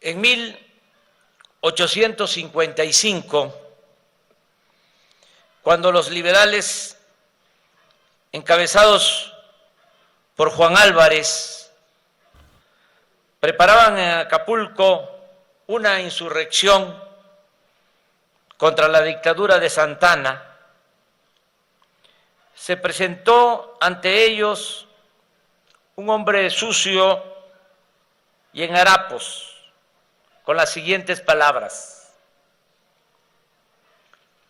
En 1855, cuando los liberales, encabezados por Juan Álvarez, preparaban en Acapulco una insurrección contra la dictadura de Santa Anna, se presentó ante ellos un hombre sucio y en harapos, con las siguientes palabras: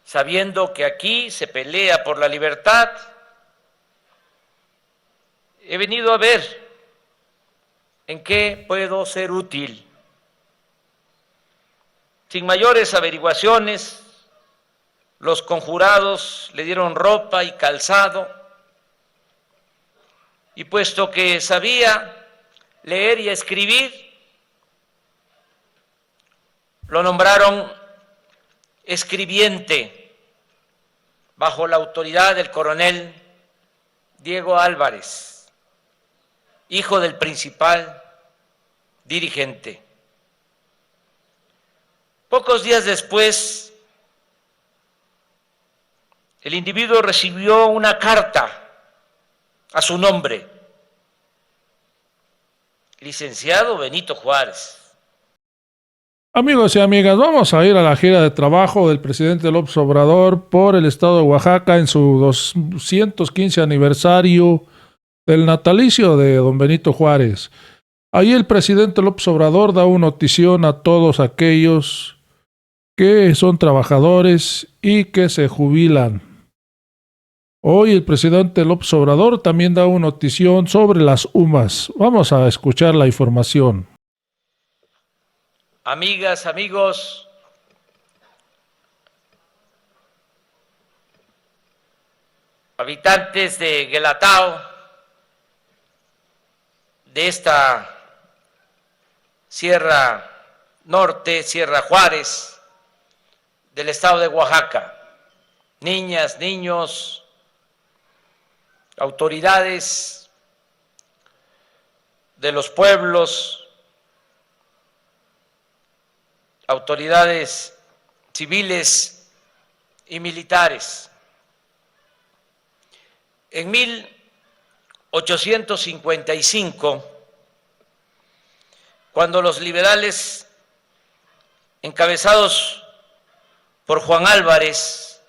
sabiendo que aquí se pelea por la libertad, he venido a ver en qué puedo ser útil. Sin mayores averiguaciones, los conjurados le dieron ropa y calzado, y puesto que sabía leer y escribir, lo nombraron escribiente bajo la autoridad del coronel Diego Álvarez, hijo del principal dirigente. Pocos días después, el individuo recibió una carta a su nombre: licenciado Benito Juárez. Amigos y amigas, vamos a ir a la gira de trabajo del presidente López Obrador por el estado de Oaxaca en su 215 aniversario del natalicio de don Benito Juárez. Ahí el presidente López Obrador da una notición a todos aquellos que son trabajadores y que se jubilan. Hoy el presidente López Obrador también da una notición sobre las UMAS. Vamos a escuchar la información. Amigas, amigos, habitantes de Guelatao, de esta Sierra Norte, Sierra Juárez, del estado de Oaxaca, niñas, niños, autoridades de los pueblos, autoridades civiles y militares. En 1855, cuando los liberales, encabezados por Juan Álvarez,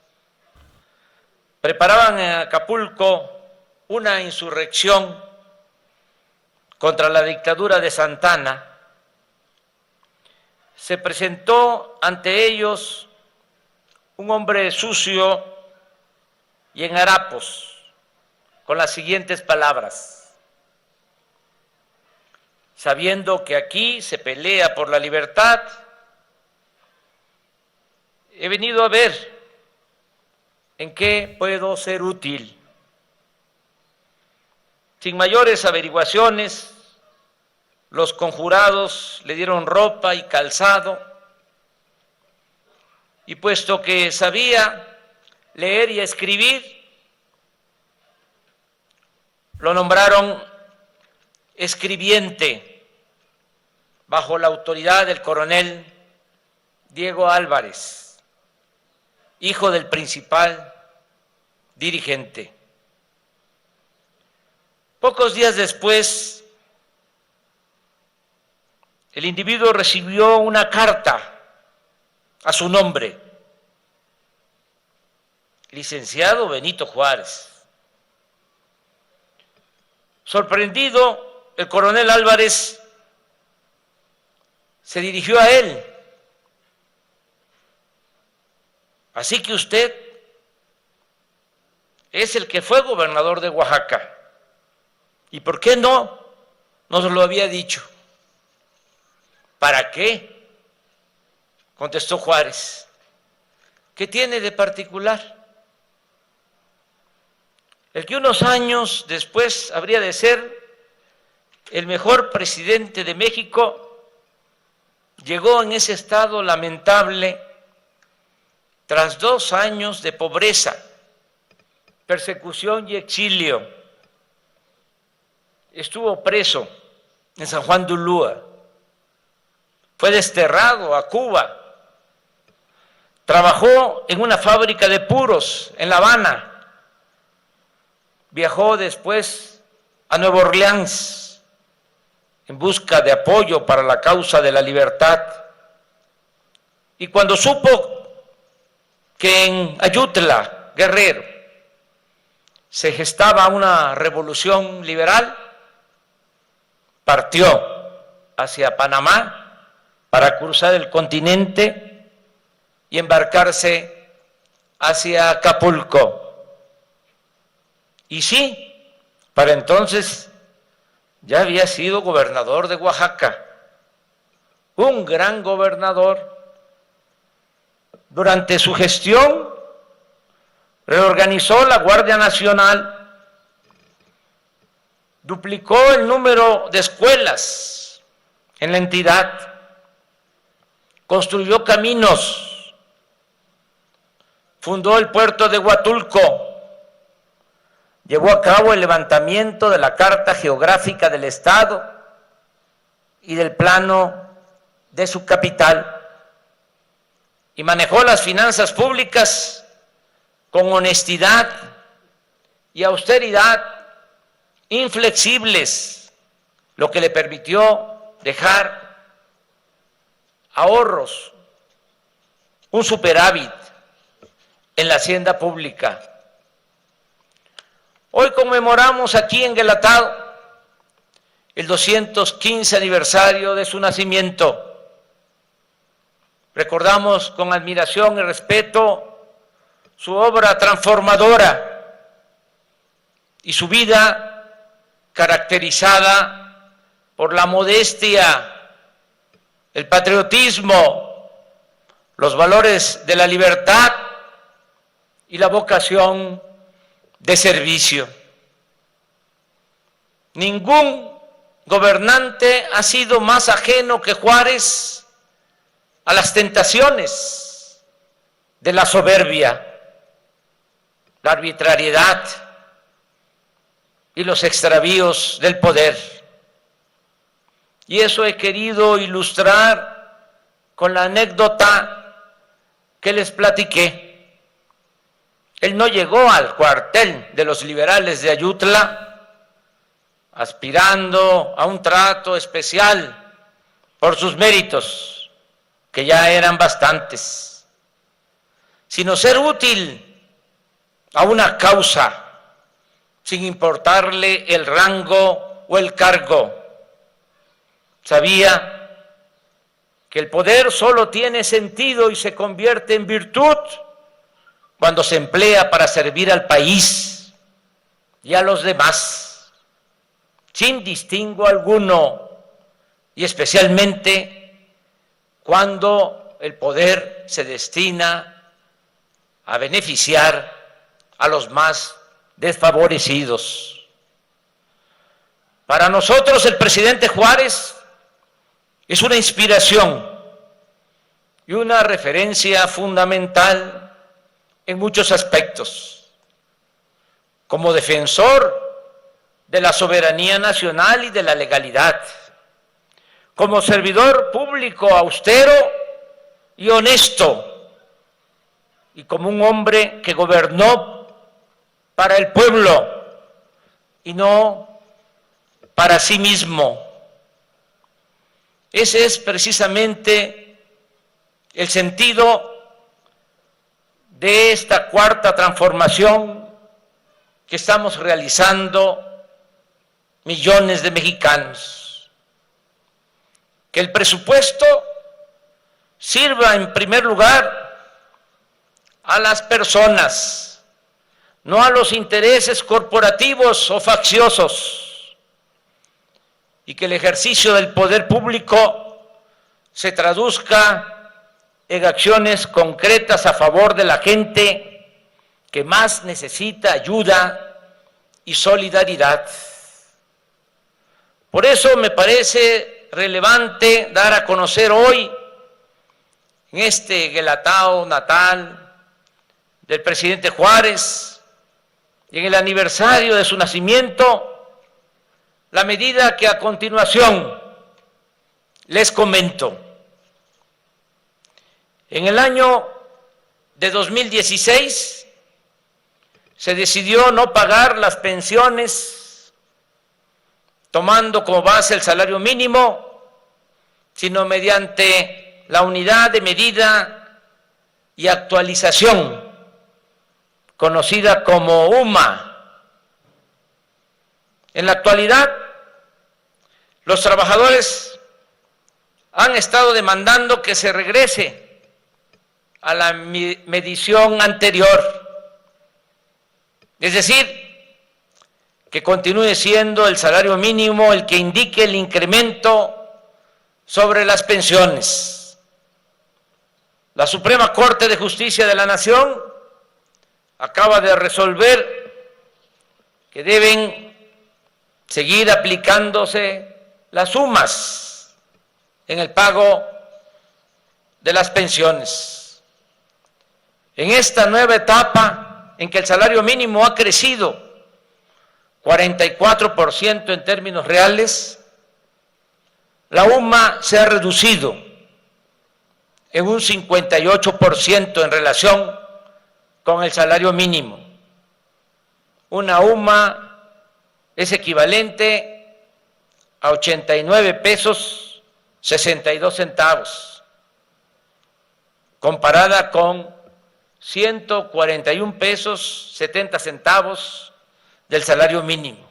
preparaban en Acapulco una insurrección contra la dictadura de Santa Anna, se presentó ante ellos un hombre sucio y en harapos, con las siguientes palabras: sabiendo que aquí se pelea por la libertad, he venido a ver en qué puedo ser útil. Sin mayores averiguaciones, los conjurados le dieron ropa y calzado, y puesto que sabía leer y escribir, lo nombraron escribiente bajo la autoridad del coronel Diego Álvarez, hijo del principal dirigente. Pocos días después, el individuo recibió una carta a su nombre: licenciado Benito Juárez. Sorprendido, el coronel Álvarez se dirigió a él: así que usted es el que fue gobernador de Oaxaca, ¿y por qué no nos lo había dicho? ¿Para qué?, contestó Juárez. ¿Qué tiene de particular? El que unos años después habría de ser el mejor presidente de México llegó en ese estado lamentable tras 2 años de pobreza, persecución y exilio. Estuvo preso en San Juan de Ulúa. fue desterrado a Cuba, trabajó en una fábrica de puros en La Habana, viajó después a Nueva Orleans en busca de apoyo para la causa de la libertad, y cuando supo que en Ayutla, Guerrero, se gestaba una revolución liberal, partió hacia Panamá para cruzar el continente y embarcarse hacia Acapulco. Y sí, para entonces ya había sido gobernador de Oaxaca, un gran gobernador. Durante su gestión reorganizó la Guardia Nacional, duplicó el número de escuelas en la entidad, construyó caminos, fundó el puerto de Huatulco, llevó a cabo el levantamiento de la Carta Geográfica del Estado y del plano de su capital, y manejó las finanzas públicas con honestidad y austeridad inflexibles, lo que le permitió dejar ahorros, un superávit en la hacienda pública. Hoy conmemoramos aquí en Guelatao el 215 aniversario de su nacimiento. Recordamos con admiración y respeto su obra transformadora y su vida caracterizada por la modestia, el patriotismo, los valores de la libertad y la vocación de servicio. Ningún gobernante ha sido más ajeno que Juárez a las tentaciones de la soberbia, la arbitrariedad y los extravíos del poder. Y eso he querido ilustrar con la anécdota que les platiqué. Él no llegó al cuartel de los liberales de Ayutla aspirando a un trato especial por sus méritos, que ya eran bastantes, sino ser útil a una causa, sin importarle el rango o el cargo. Sabía que el poder solo tiene sentido y se convierte en virtud cuando se emplea para servir al país y a los demás, sin distingo alguno, y especialmente cuando el poder se destina a beneficiar a los más desfavorecidos. Para nosotros el presidente Juárez es una inspiración y una referencia fundamental en muchos aspectos. Como defensor de la soberanía nacional y de la legalidad, como servidor público austero y honesto, y como un hombre que gobernó para el pueblo y no para sí mismo. Ese es precisamente el sentido de esta cuarta transformación que estamos realizando millones de mexicanos. Que el presupuesto sirva en primer lugar a las personas, no a los intereses corporativos o facciosos, y que el ejercicio del poder público se traduzca en acciones concretas a favor de la gente que más necesita ayuda y solidaridad. Por eso me parece relevante dar a conocer hoy, en este Guelatao natal del presidente Juárez, y en el aniversario de su nacimiento, la medida que a continuación les comento. En el año de 2016 se decidió no pagar las pensiones tomando como base el salario mínimo, sino mediante la unidad de medida y actualización, conocida como UMA. En la actualidad, los trabajadores han estado demandando que se regrese a la medición anterior, es decir, que continúe siendo el salario mínimo el que indique el incremento sobre las pensiones. La Suprema Corte de Justicia de la Nación acaba de resolver que deben seguir aplicándose las sumas en el pago de las pensiones. En esta nueva etapa en que el salario mínimo ha crecido 44% en términos reales, la UMA se ha reducido en un 58% en relación con el salario mínimo. Una UMA es equivalente a 89 pesos 62 centavos, comparada con 141 pesos 70 centavos del salario mínimo.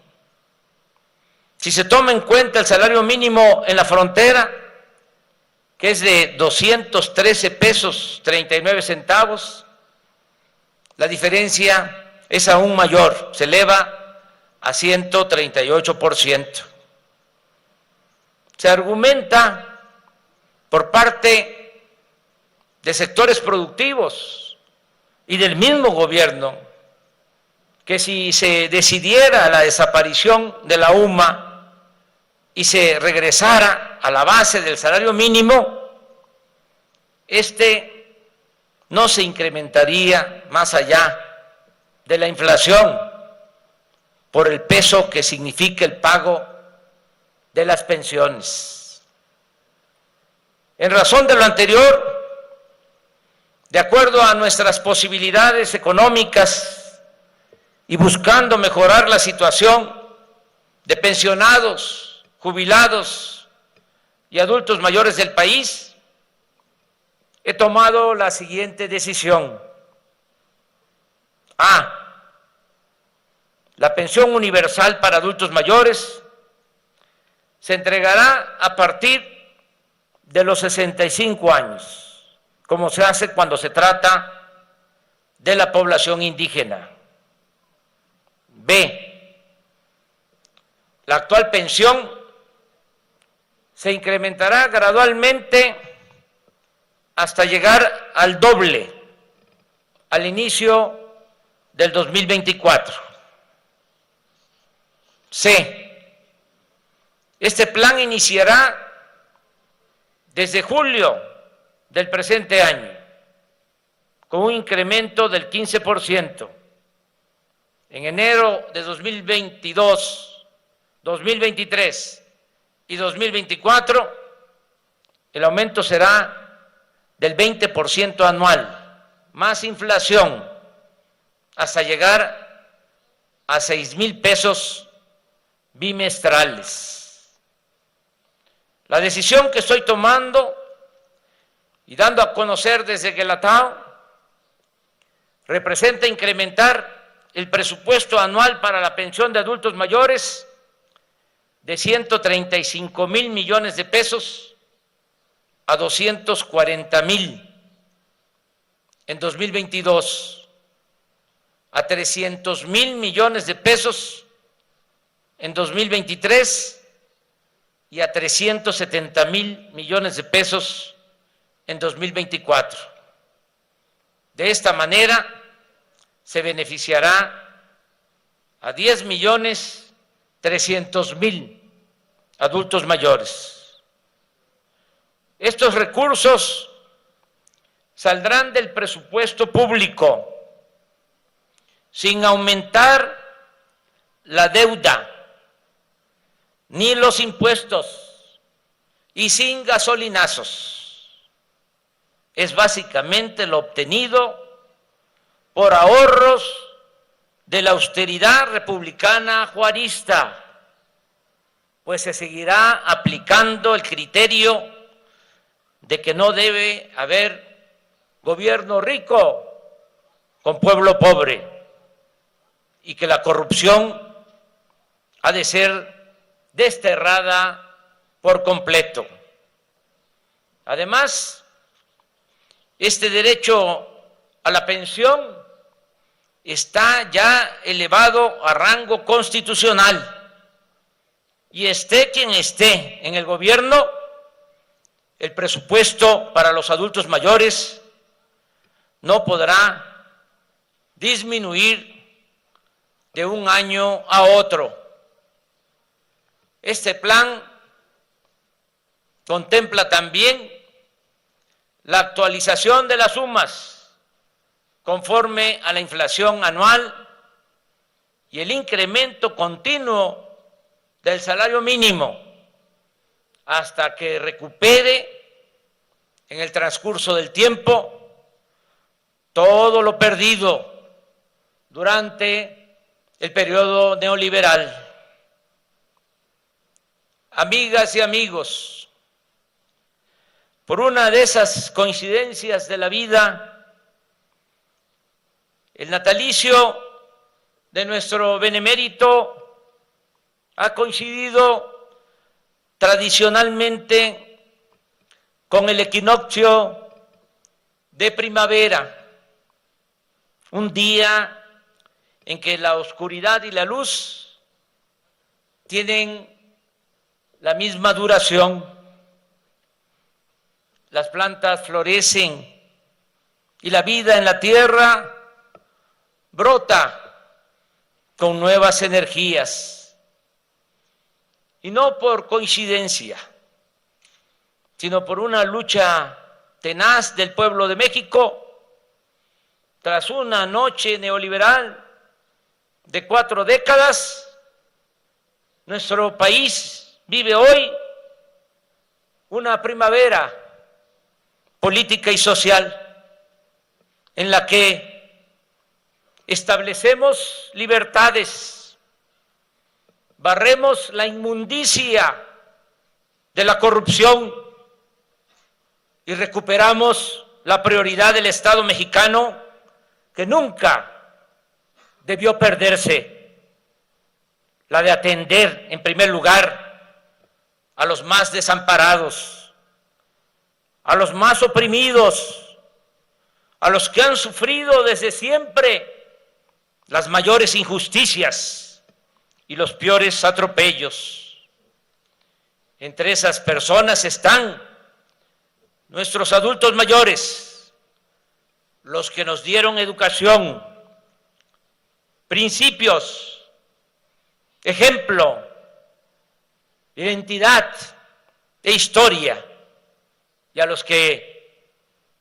Si se toma en cuenta el salario mínimo en la frontera, que es de 213 pesos 39 centavos, la diferencia es aún mayor, se eleva a 138%. Se argumenta por parte de sectores productivos y del mismo gobierno que si se decidiera la desaparición de la UMA y se regresara a la base del salario mínimo, este no se incrementaría más allá de la inflación por el peso que significa el pago de las pensiones. En razón de lo anterior, de acuerdo a nuestras posibilidades económicas y buscando mejorar la situación de pensionados, jubilados y adultos mayores del país, he tomado la siguiente decisión. A. La pensión universal para adultos mayores se entregará a partir de los 65 años, como se hace cuando se trata de la población indígena. B. La actual pensión se incrementará gradualmente hasta llegar al doble al inicio del 2024. C. Este plan iniciará desde julio del presente año con un incremento del 15%. En enero de 2022, 2023 y 2024, el aumento será del 20% anual, más inflación, hasta llegar a 6,000 pesos bimestrales. La decisión que estoy tomando y dando a conocer desde Guelatao representa incrementar el presupuesto anual para la pensión de adultos mayores de 135,000 millones de pesos a 240,000 en 2022, a 300,000 millones de pesos en 2023 y a 370,000 millones de pesos en 2024. De esta manera se beneficiará a 10,300,000 adultos mayores. Estos recursos saldrán del presupuesto público sin aumentar la deuda ni los impuestos y sin gasolinazos. es básicamente lo obtenido por ahorros de la austeridad republicana juarista, pues se seguirá aplicando el criterio de que no debe haber gobierno rico con pueblo pobre y que la corrupción ha de ser desterrada por completo. Además, este derecho a la pensión está ya elevado a rango constitucional y esté quien esté en el gobierno, el presupuesto para los adultos mayores no podrá disminuir de un año a otro. Este plan contempla también la actualización de las sumas conforme a la inflación anual y el incremento continuo del salario mínimo hasta que recupere en el transcurso del tiempo todo lo perdido durante el periodo neoliberal. Amigas y amigos, por una de esas coincidencias de la vida, el natalicio de nuestro benemérito ha coincidido tradicionalmente con el equinoccio de primavera, un día en que la oscuridad y la luz tienen la misma duración. Las plantas florecen y la vida en la tierra brota con nuevas energías. Y no por coincidencia, sino por una lucha tenaz del pueblo de México, tras una noche neoliberal de 4 décadas, nuestro país vive hoy una primavera política y social en la que establecemos libertades, barremos la inmundicia de la corrupción y recuperamos la prioridad del Estado mexicano que nunca debió perderse, la de atender en primer lugar a los más desamparados, a los más oprimidos, a los que han sufrido desde siempre las mayores injusticias y los peores atropellos. Entre esas personas están nuestros adultos mayores, los que nos dieron educación, principios, ejemplo, identidad e historia, y a los que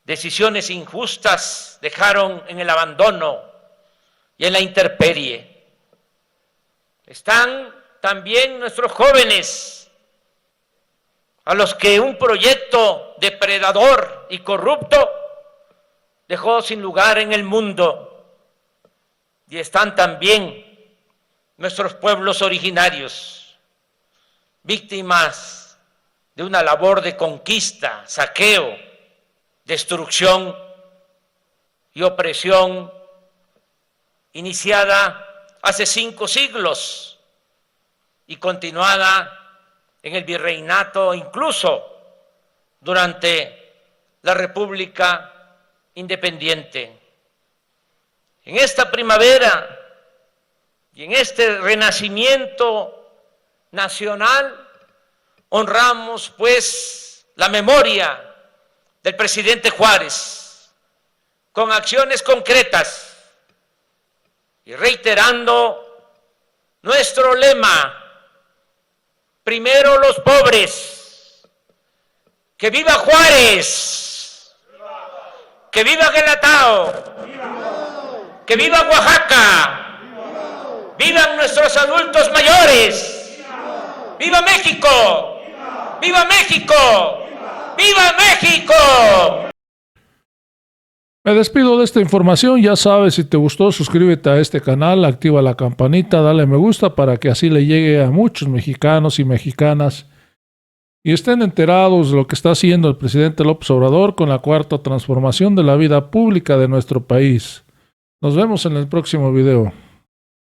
decisiones injustas dejaron en el abandono y en la intemperie. Están también nuestros jóvenes, a los que un proyecto depredador y corrupto dejó sin lugar en el mundo. Y están también nuestros pueblos originarios, víctimas de una labor de conquista, saqueo, destrucción y opresión iniciada hace 5 siglos y continuada en el virreinato, incluso durante la República Independiente. En esta primavera y en este renacimiento nacional honramos pues la memoria del presidente Juárez con acciones concretas y reiterando nuestro lema: primero los pobres. ¡Que viva Juárez! ¡Que viva Guelatao! ¡Que viva Oaxaca! ¡Vivan nuestros adultos mayores! ¡Viva México! ¡Viva México! ¡Viva México! Me despido de esta información. Ya sabes, si te gustó, suscríbete a este canal, activa la campanita, dale me gusta para que así le llegue a muchos mexicanos y mexicanas y estén enterados de lo que está haciendo el presidente López Obrador con la cuarta transformación de la vida pública de nuestro país. Nos vemos en el próximo video.